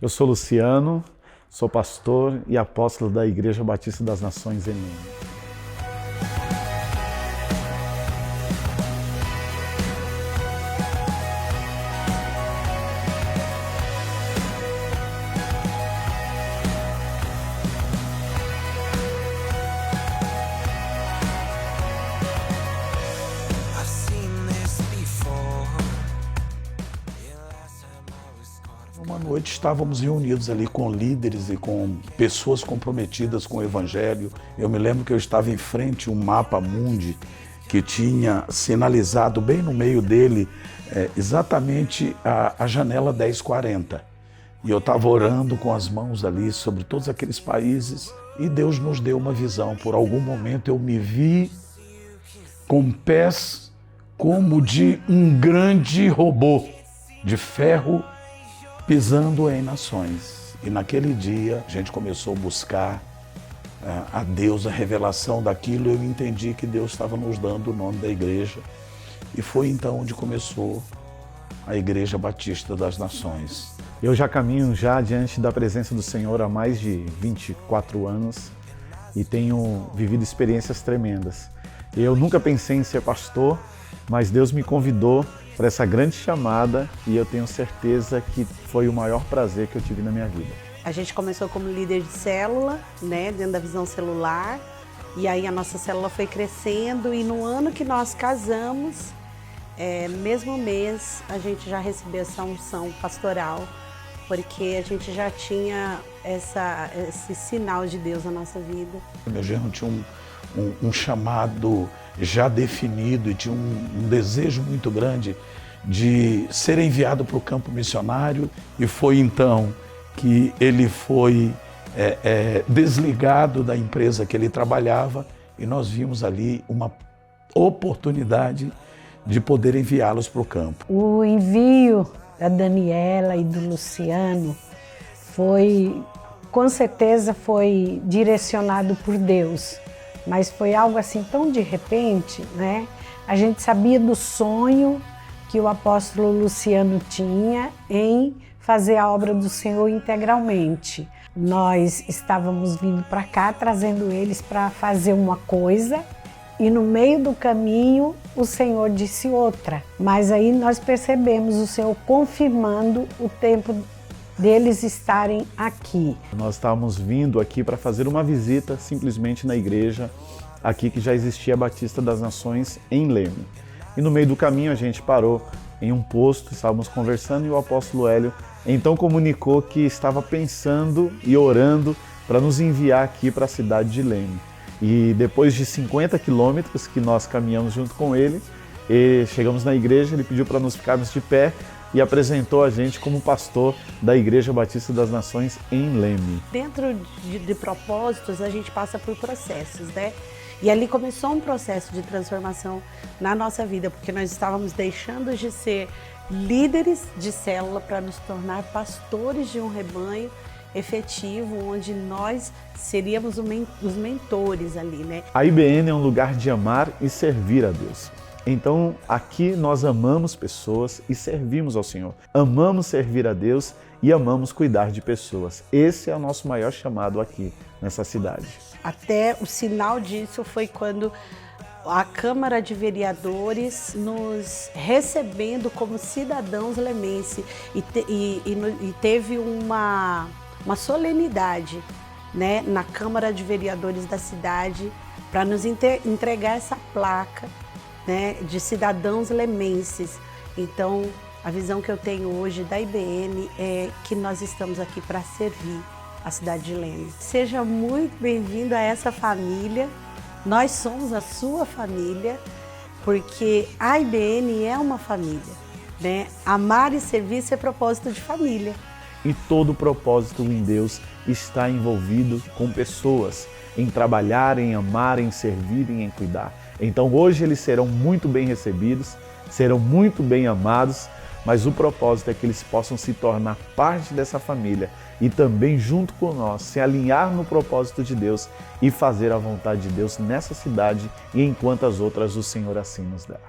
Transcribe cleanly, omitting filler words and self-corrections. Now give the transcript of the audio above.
Eu sou Luciano, sou pastor e apóstolo da Igreja Batista das Nações em Leme. Uma noite estávamos reunidos ali com líderes e com pessoas comprometidas com o Evangelho. Eu me lembro que eu estava em frente a um mapa mundi que tinha sinalizado bem no meio dele exatamente a janela 1040. E eu estava orando com as mãos ali sobre todos aqueles países e Deus nos deu uma visão. Por algum momento eu me vi com pés como de um grande robô de ferro pisando em nações. E naquele dia a gente começou a buscar a Deus, a revelação daquilo. Eu entendi que Deus estava nos dando o nome da igreja. E foi então onde começou a Igreja Batista das Nações. Eu já caminho diante da presença do Senhor há mais de 24 anos e tenho vivido experiências tremendas. Eu nunca pensei em ser pastor, mas Deus me convidou para essa grande chamada e eu tenho certeza que foi o maior prazer que eu tive na minha vida. A gente começou como líder de célula, dentro da visão celular, e aí a nossa célula foi crescendo e no ano que nós casamos, no mesmo mês, a gente já recebeu essa unção pastoral, porque a gente já tinha esse sinal de Deus na nossa vida. Meu genro tinha um chamado já definido e tinha um desejo muito grande de ser enviado para o campo missionário, e foi então que ele foi desligado da empresa que ele trabalhava e nós vimos ali uma oportunidade de poder enviá-los para o campo. O envio da Daniela e do Luciano com certeza foi direcionado por Deus. Mas foi algo assim tão de repente, né? A gente sabia do sonho que o apóstolo Luciano tinha em fazer a obra do Senhor integralmente. Nós estávamos vindo para cá, trazendo eles para fazer uma coisa, e no meio do caminho o Senhor disse outra. Mas aí nós percebemos o Senhor confirmando o tempo deles estarem aqui. Nós estávamos vindo aqui para fazer uma visita simplesmente na igreja aqui que já existia a Batista das Nações em Leme. E no meio do caminho a gente parou em um posto, estávamos conversando e o apóstolo Hélio então comunicou que estava pensando e orando para nos enviar aqui para a cidade de Leme. E depois de 50 quilômetros que nós caminhamos junto com ele, chegamos na igreja, ele pediu para nós ficarmos de pé e apresentou a gente como pastor da Igreja Batista das Nações em Leme. Dentro de propósitos, a gente passa por processos, né? E ali começou um processo de transformação na nossa vida, porque nós estávamos deixando de ser líderes de célula para nos tornar pastores de um rebanho efetivo, onde nós seríamos os mentores ali, né? A IBN é um lugar de amar e servir a Deus. Então, aqui nós amamos pessoas e servimos ao Senhor. Amamos servir a Deus e amamos cuidar de pessoas. Esse é o nosso maior chamado aqui, nessa cidade. Até o sinal disso foi quando a Câmara de Vereadores nos recebendo como cidadãos lemenses e teve uma solenidade, né, na Câmara de Vereadores da cidade para nos entregar essa placa, né, de cidadãos lemenses. Então, a visão que eu tenho hoje da IBN é que nós estamos aqui para servir a cidade de Leme. Seja muito bem-vindo a essa família. Nós somos a sua família, porque a IBN é uma família, né? Amar e servir é propósito de família. E todo propósito em Deus está envolvido com pessoas, em trabalhar, em amar, em servir e em cuidar. Então hoje eles serão muito bem recebidos, serão muito bem amados, mas o propósito é que eles possam se tornar parte dessa família e também junto com nós, se alinhar no propósito de Deus e fazer a vontade de Deus nessa cidade e em quantas outras o Senhor assim nos dá.